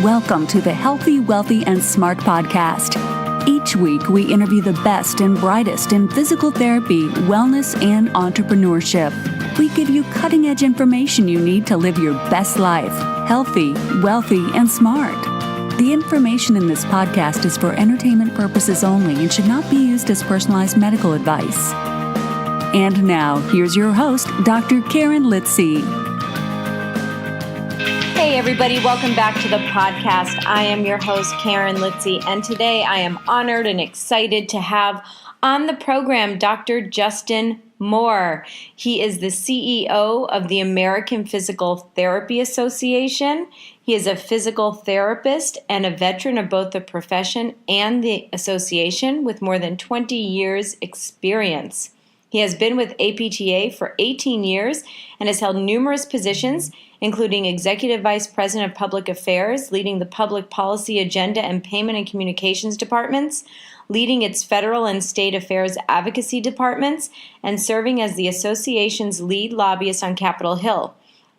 Welcome to the Healthy, Wealthy, and Smart podcast. Each week, we interview the best and brightest in physical therapy, wellness, and entrepreneurship. We give you cutting-edge information you need to live your best life, healthy, wealthy, and smart. The information in this podcast is for entertainment purposes only and should not be used as personalized medical advice. And now, here's your host, Dr. Karen Litzy. Hey everybody, welcome back to the podcast. I am your host, Karen Litzy, and today I am honored and excited to have on the program Dr. Justin Moore. He is the CEO of the American Physical Therapy Association. He is a physical therapist and a veteran of both the profession and the association with more than 20 years experience. He has been with APTA for 18 years and has held numerous positions, including Executive Vice President of Public Affairs, leading the Public Policy Agenda and Payment and Communications Departments, leading its federal and state affairs advocacy departments, and serving as the association's lead lobbyist on Capitol Hill.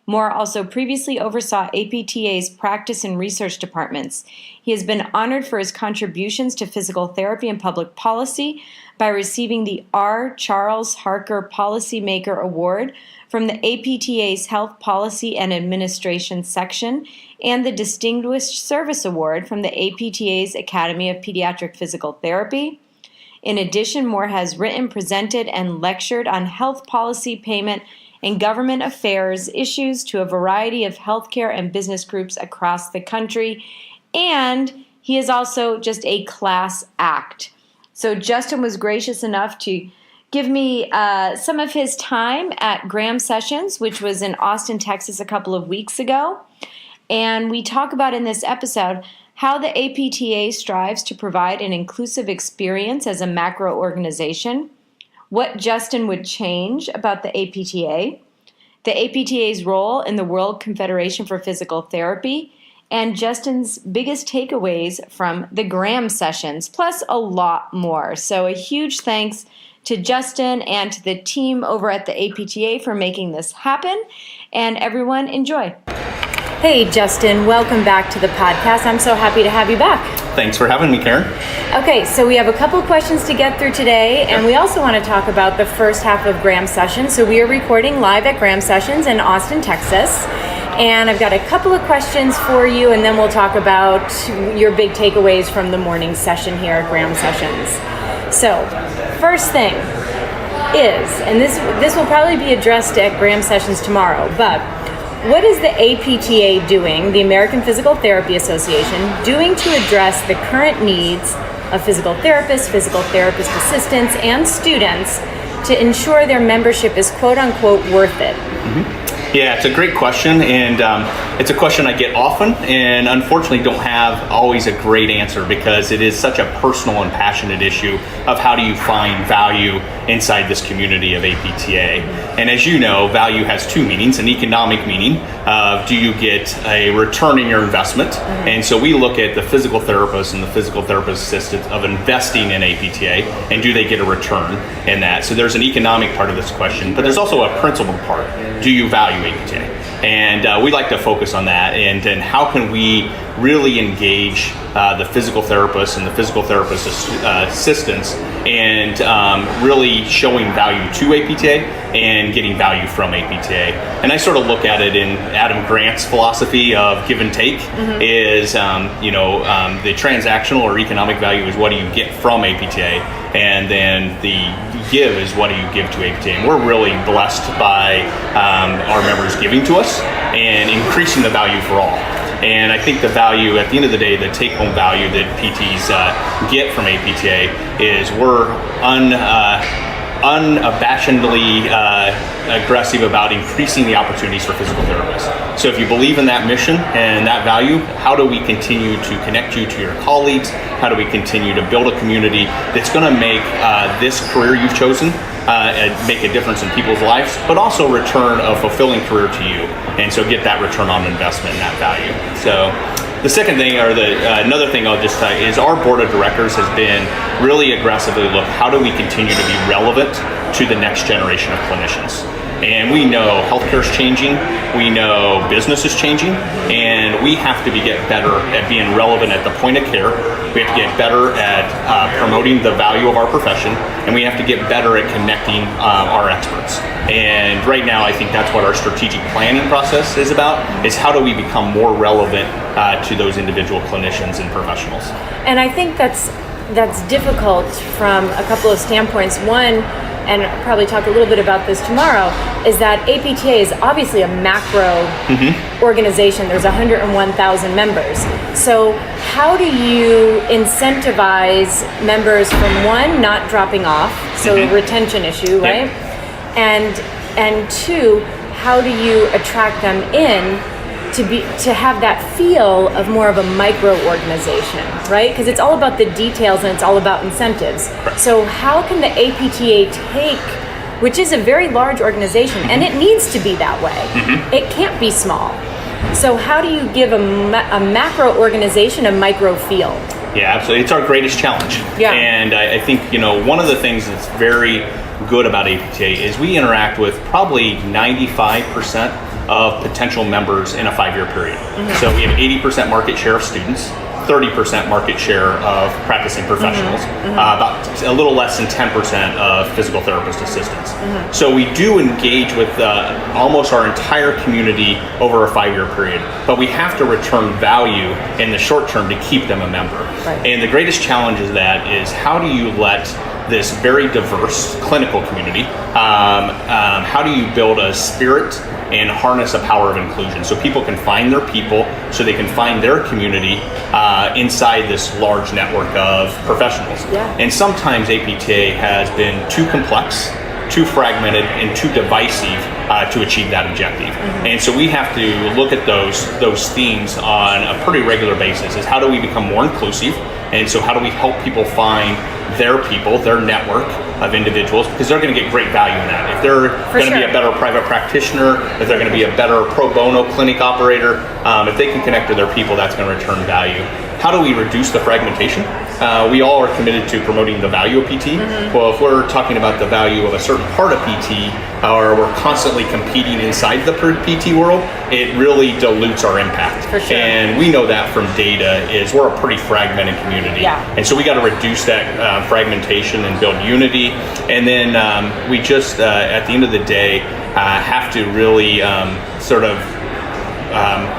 Moore also previously oversaw APTA's practice and research departments. He has been honored for his contributions to physical therapy and public policy by receiving the R. Charles Harker Policymaker Award from the APTA's Health Policy and Administration section and the Distinguished Service Award from the APTA's Academy of Pediatric Physical Therapy. In addition, Moore has written, presented, and lectured on health policy, payment, and government affairs issues to a variety of healthcare and business groups across the country. And he is also just a class act. So Justin was gracious enough to give me some of his time at Graham Sessions, which was in Austin, Texas a couple of weeks ago. And we talk about in this episode how the APTA strives to provide an inclusive experience as a macro organization, what Justin would change about the APTA APTA's role in the World Confederation for Physical Therapy, and Justin's biggest takeaways from the Graham Sessions, plus a lot more. So a huge thanks to Justin and to the team over at the APTA for making this happen. And everyone, enjoy. Hey, Justin, welcome back to the podcast. I'm so happy to have you back. Thanks for having me, Karen. Okay, so we have a couple of questions to get through today, and we also want to talk about the first half of Graham Sessions. So we are recording live at Graham Sessions in Austin, Texas. And I've got a couple of questions for you, and then we'll talk about your big takeaways from the morning session here at Graham Sessions. So, first thing is, and this will probably be addressed at Graham Sessions tomorrow, but what is the APTA doing, the American Physical Therapy Association, doing to address the current needs of physical therapists, physical therapist assistants, and students to ensure their membership is quote-unquote worth it? Mm-hmm. Yeah, it's a great question, and it's a question I get often, and unfortunately don't have always a great answer because it is such a personal and passionate issue of how do you find value inside this community of APTA. And as you know, value has two meanings: an economic meaning of do you get a return in your investment? And so we look at the physical therapist and the physical therapist assistant of investing in APTA, and do they get a return in that? So there's an economic part of this question, but there's also a principle part. Do you value APTA? And we like to focus on that, and how can we really engage the physical therapists and the physical therapist assistants, and really showing value to APTA and getting value from APTA. And I sort of look at it in Adam Grant's philosophy of give and take. Is the transactional or economic value is what do you get from APTA, and then the give is what do you give to APTA. And we're really blessed by our members giving to us and increasing the value for all. And I think the value, at the end of the day, the take-home value that PTs get from APTA is we're unabashedly aggressive about increasing the opportunities for physical therapists. So if you believe in that mission and that value, how do we continue to connect you to your colleagues? How do we continue to build a community that's going to make this career you've chosen make a difference in people's lives, but also return a fulfilling career to you, and so get that return on investment and that value. So the second thing, or another thing I'll just tell you, is our board of directors has been really aggressively look, how do we continue to be relevant to the next generation of clinicians? And we know healthcare's changing, we know business is changing, and we have to get better at being relevant at the point of care. We have to get better at promoting the value of our profession, and we have to get better at connecting our experts. And right now, I think that's what our strategic planning process is about, is how do we become more relevant to those individual clinicians and professionals. And I think that's difficult from a couple of standpoints. One, and I'll probably talk a little bit about this tomorrow, is that APTA is obviously a macro organization. There's 101,000 members. So how do you incentivize members from, one, not dropping off, so a retention issue, right? Yep. And two, how do you attract them in to have that feel of more of a micro organization, right? Because it's all about the details and it's all about incentives. Right. So how can the APTA take, which is a very large organization, and it needs to be that way. It can't be small. So how do you give a macro organization a micro feel? Yeah, absolutely. It's our greatest challenge. Yeah. And I think, one of the things that's very good about APTA is we interact with probably 95% of potential members in a 5-year period. So we have 80% market share of students, 30% market share of practicing professionals, about a little less than 10% of physical therapist assistants. So we do engage with almost our entire community over a 5-year period, but we have to return value in the short term to keep them a member. Right. And the greatest challenge is how do you let this very diverse clinical community, how do you build a spirit and harness a power of inclusion so people can find their people, so they can find their community inside this large network of professionals. Yeah. And sometimes APTA has been too complex, too fragmented, and too divisive to achieve that objective. And so we have to look at those themes on a pretty regular basis, is how do we become more inclusive, and so how do we help people find their people, their network of individuals, because they're going to get great value in that. If they're going to be a better private practitioner, if they're going to be a better pro bono clinic operator, if they can connect to their people, that's going to return value. How do we reduce the fragmentation? We all are committed to promoting the value of PT. Well, if we're talking about the value of a certain part of PT, or we're constantly competing inside the PT world, it really dilutes our impact. For sure. And we know that from data is we're a pretty fragmented community. Yeah. And so we got to reduce that fragmentation and build unity. And then we just, at the end of the day, have to really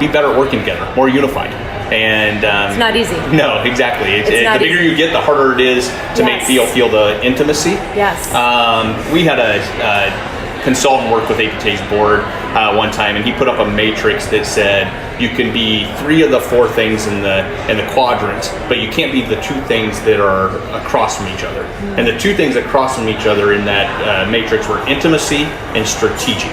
be better at working together, more unified. And it's not easy. No, exactly. It's the bigger you get, the harder it is to make feel the intimacy. Yes. We had a consultant work with APTA's board one time, and he put up a matrix that said you can be 3 of the 4 things in the quadrant, but you can't be the 2 things that are across from each other. And the 2 things across from each other in that matrix were intimacy and strategic.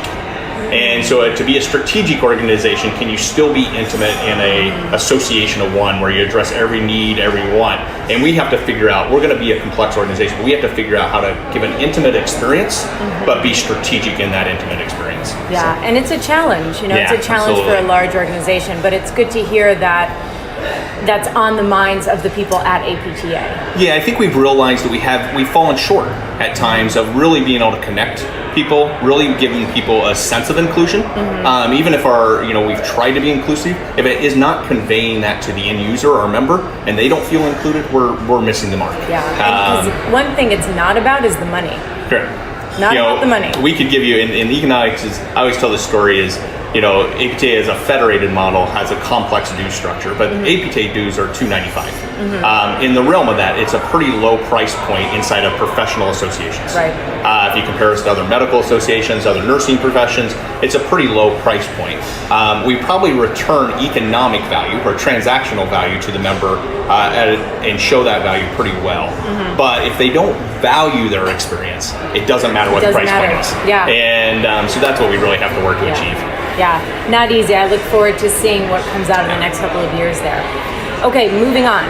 And so to be a strategic organization, can you still be intimate in a association of one where you address every need, every want? And we have to figure out, we're going to be a complex organization, but we have to figure out how to give an intimate experience, but be strategic in that intimate experience. Yeah, and it's a challenge, it's a challenge for a large organization, but it's good to hear that that's on the minds of the people at APTA. Yeah, I think we've realized that we've fallen short at times of really being able to connect people, really giving people a sense of inclusion. Even if we've tried to be inclusive, if it is not conveying that to the end user or member, and they don't feel included, we're missing the mark. Yeah, because one thing it's not about is the money. Correct. Not about the money. We could give you in economics. I always tell the story is, APTA as a federated model has a complex dues structure, but APTA dues are $295. In the realm of that, it's a pretty low price point inside of professional associations. Right. If you compare us to other medical associations, other nursing professions, it's a pretty low price point. We probably return economic value or transactional value to the member and show that value pretty well. But if they don't value their experience, it doesn't matter what the price point is. Yeah. And so that's what we really have to work to achieve. Yeah, not easy. I look forward to seeing what comes out in the next couple of years there. Okay, moving on.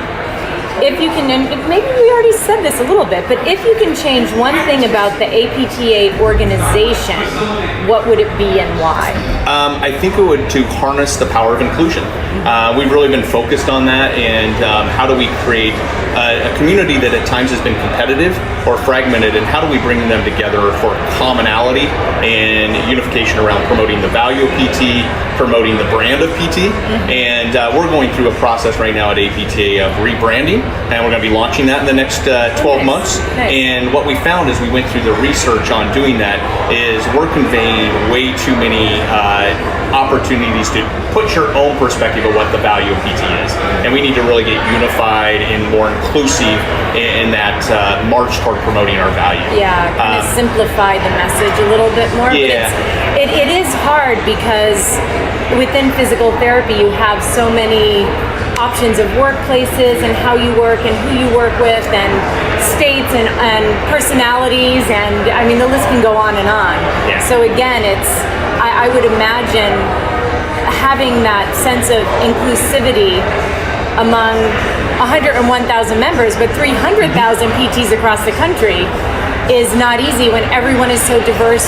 If you can, and maybe we already said this a little bit, but if you can change one thing about the APTA organization, what would it be and why? I think it would to harness the power of inclusion. We've really been focused on that, and how do we create a community that at times has been competitive or fragmented, and how do we bring them together for commonality and unification around promoting the value of PT, promoting the brand of PT, and we're going through a process right now at APTA of rebranding, and we're going to be launching that in the next 12 months. And what we found as we went through the research on doing that is we're conveying way too many opportunities to put your own perspective of what the value of PT is, and we need to really get unified and more inclusive in that march toward promoting our value. Yeah, kind of simplify the message a little bit more. Yeah. But it is hard because within physical therapy you have so many options of workplaces and how you work and who you work with and states and personalities, and I mean the list can go on and on. Yeah. So again, I would imagine having that sense of inclusivity among 101,000 members, but 300,000 PTs across the country is not easy when everyone is so diverse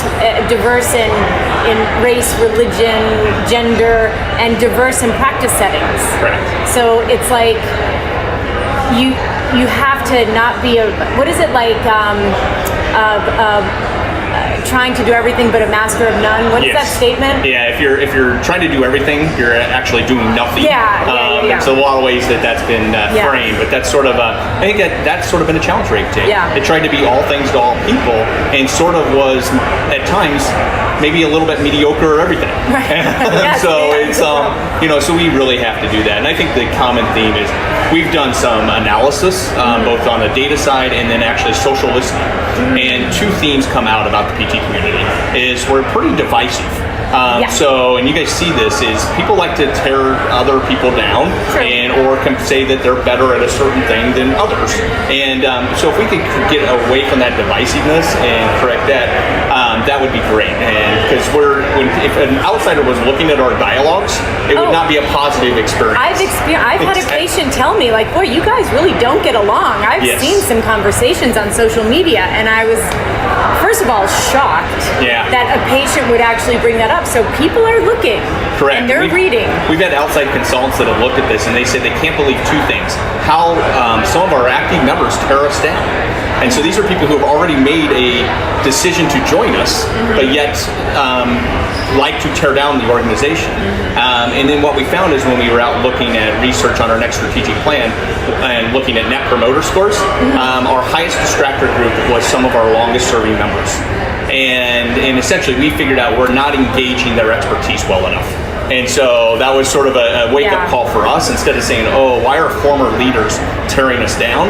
in race, religion, gender, and diverse in practice settings. Correct. So it's like you have to not be what is it like trying to do everything but a master of none? What is that statement? Yeah, if you're trying to do everything, you're actually doing nothing. Yeah. So a lot of ways that's been framed, but that's sort of I think that's sort of been a challenge for APTA. Yeah. It tried to be all things to all people, and sort of was at times maybe a little bit mediocre or everything. Right. Yes, so yeah. it's so we really have to do that, and I think the common theme is we've done some analysis both on the data side and then actually social listening, and two themes come out about the PT community is we're pretty divisive. So, and you guys see this, is people like to tear other people down, or can say that they're better at a certain thing than others. And so if we could get away from that divisiveness and correct that, that would be great. And because if an outsider was looking at our dialogues, it would not be a positive experience. I've had a patient tell me, like, boy, you guys really don't get along. I've seen some conversations on social media, and I was, first of all, shocked that a patient would actually bring that up. So people are looking. Correct. And they're reading. We've had outside consultants that have looked at this, and they said they can't believe two things: how some of our active members tear us down. And so these are people who have already made a decision to join us, but yet like to tear down the organization. And then what we found is when we were out looking at research on our next strategic plan and looking at net promoter scores, our highest distractor group was some of our longest serving members. And essentially we figured out we're not engaging their expertise well enough. And so that was sort of a wake-up call for us. Instead of saying, oh, why are former leaders tearing us down?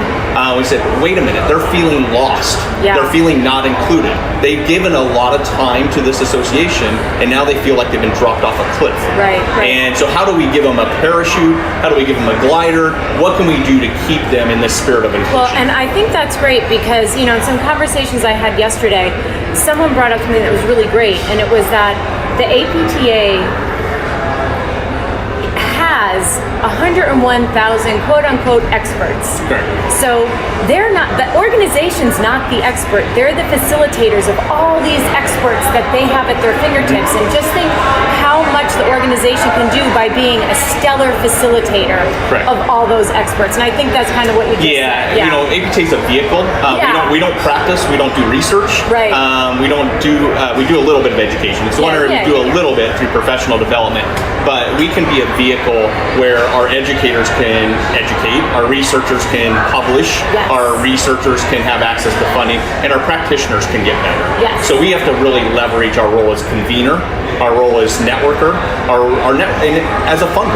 We said, wait a minute, they're feeling lost. They're feeling not included. They've given a lot of time to this association, and now they feel like they've been dropped off a cliff. Right. And so how do we give them a parachute? How do we give them a glider? What can we do to keep them in the spirit of inclusion? Well, and I think that's great because, in some conversations I had yesterday, someone brought up something that was really great, and it was that the APTA has 101,000 quote-unquote experts. So they're not, the organization's not the expert. They're the facilitators of all these experts that they have at their fingertips. And just think how much the organization can do by being a stellar facilitator of all those experts. And I think that's kind of what you just said. APTA is a vehicle. We don't practice. We don't do research. Right. We don't do. We do a little bit of education. It's one area we do a little bit through professional development, but we can be a vehicle where our educators can educate, our researchers can publish, our researchers can have access to funding, and our practitioners can get better. So we have to really leverage our role as convener, our role as networker, and as a funder.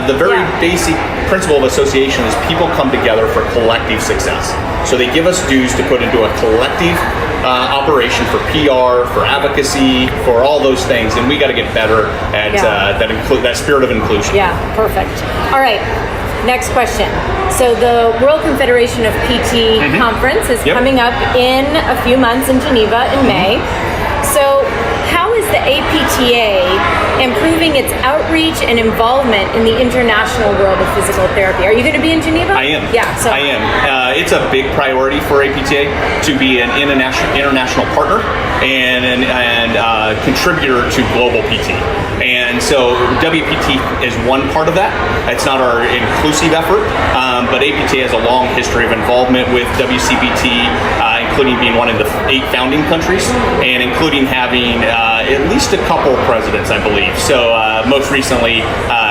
The very basic principle of association is people come together for collective success. So they give us dues to put into a collective operation for PR, for advocacy, for all those things, and we got to get better at that spirit of inclusion. Yeah, perfect. All right, next question. So the World Confederation of PT conference is coming up in a few months in Geneva in May. So how is the APTA improving its outreach and involvement in the international world of physical therapy? Are you going to be in Geneva? I am. Yeah, so I am. It's a big priority for APTA to be an international partner and contributor to global PT. And so WPT is one part of that. It's not our inclusive effort, but APTA has a long history of involvement with WCPT, including being one of the 8 founding countries, and including having at least a couple presidents, I believe. So most recently,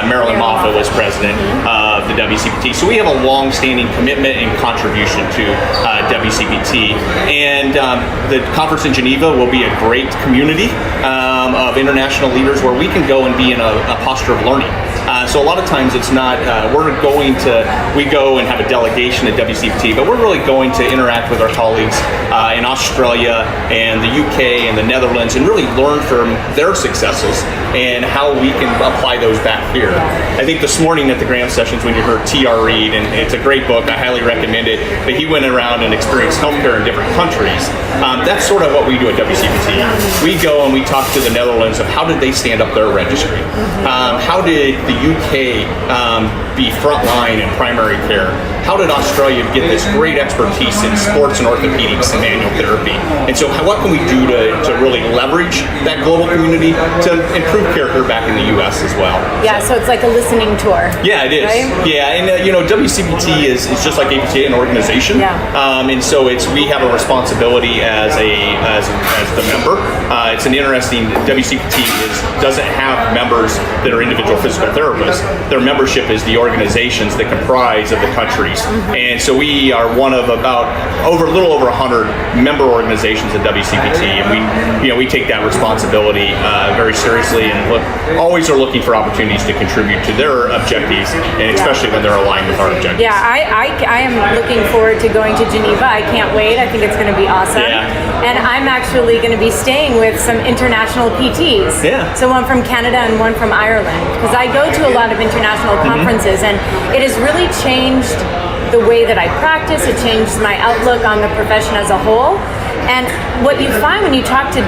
Marilyn Moffa was president of the WCPT. So we have a long-standing commitment and contribution to WCPT. And the conference in Geneva will be a great community of international leaders where we can go and be in a posture of learning. So a lot of times it's not, we go and have a delegation at WCPT, but we're really going to interact with our colleagues in Australia and the UK and the Netherlands and really learn from their successes and how we can apply those back here. I think this morning at the Graham sessions when you heard T.R. Reid, and it's a great book, I highly recommend it, but he went around and experienced healthcare in different countries. That's sort of what we do at WCPT. We go and we talk to the Netherlands of how did they stand up their registry? How did the UK be frontline in primary care? How did Australia get this great expertise in sports and orthopedics and manual therapy? And so what can we do to really leverage that global community to improve care here back in the US as well? Yeah, so it's like a listening tour. Yeah, it is. Right? Yeah, and WCPT is just like APTA, an organization. Yeah. And so we have a responsibility as the member. It's an interesting, WCPT doesn't have members that are individual physical therapists. Their membership is the organizations that comprise of the countries. And so we are one of a little over 100 member organizations at WCPT, and we take that responsibility very seriously, and always are looking for opportunities to contribute to their objectives, and especially when they're aligned with our objectives. Yeah, I am looking forward to going to Geneva. I can't wait. I think it's going to be awesome. Yeah. And I'm actually going to be staying with some international PTs. Yeah. So one from Canada and one from Ireland, because I go to a lot of international conferences, and it has really changed the way that I practice. It changed my outlook on the profession as a whole. And what you find when you talk to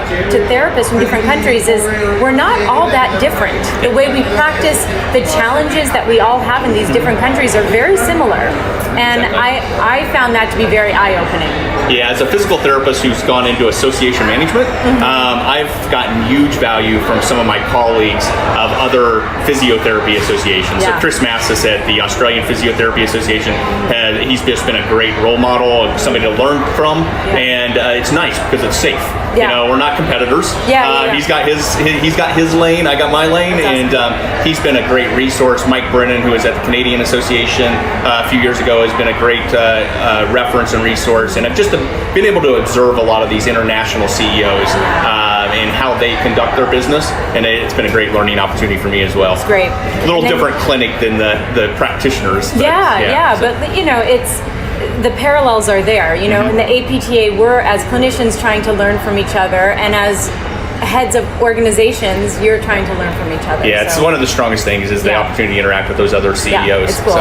therapists from different countries is we're not all that different. The way we practice, the challenges that we all have in these different countries are very similar. And I found that to be very eye-opening. Yeah, as a physical therapist who's gone into association management, I've gotten huge value from some of my colleagues of other physiotherapy associations. Yeah. So Chris Massis at the Australian Physiotherapy Association, he's just been a great role model, somebody to learn from, and it's nice because it's safe. Yeah. We're not competitors. Yeah. He's got his lane, I got my lane, and he's been a great resource. Mike Brennan, who is at the Canadian Association a few years ago, has been a great reference and resource, and I've just been able to observe a lot of these international CEOs and how they conduct their business, and it's been a great learning opportunity for me as well. It's great. A little different clinic than the practitioners. But, but it's the parallels are there. In the APTA, we're as clinicians trying to learn from each other, and as heads of organizations, you're trying to learn from each other. Yeah, it's one of the strongest things is the opportunity to interact with those other CEOs. Yeah, it's cool.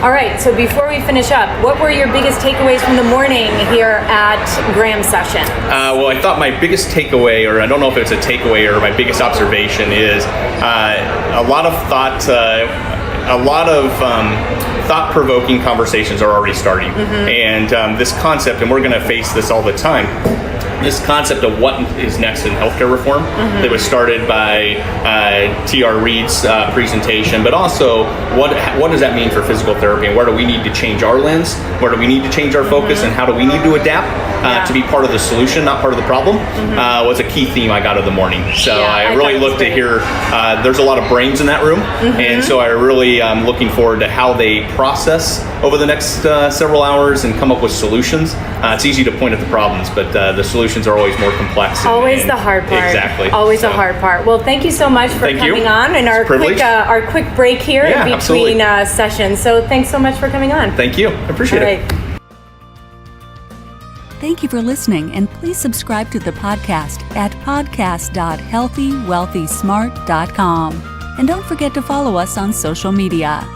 All right, so before we finish up, what were your biggest takeaways from the morning here at Graham's session? Well, I thought my biggest takeaway, or I don't know if it's a takeaway or my biggest observation, is a lot of thought-provoking conversations are already starting. And this concept, and we're going to face this all the time, this concept of what is next in healthcare reform that was started by T.R. Reid's presentation, but also what does that mean for physical therapy, and where do we need to change our lens, where do we need to change our focus, and how do we need to adapt to be part of the solution, not part of the problem, was a key theme I got of the morning. So I really look to hear, there's a lot of brains in that room, and so I really am looking forward to how they process over the next several hours and come up with solutions. It's easy to point at the problems, but the solutions are always more complex. Always the hard part. Exactly. Always the hard part. Well, thank you so much for coming on, and our quick break here in between sessions. So thanks so much for coming on. Thank you. I appreciate it. Thank you for listening, and please subscribe to the podcast at podcast.healthywealthysmart.com. And don't forget to follow us on social media.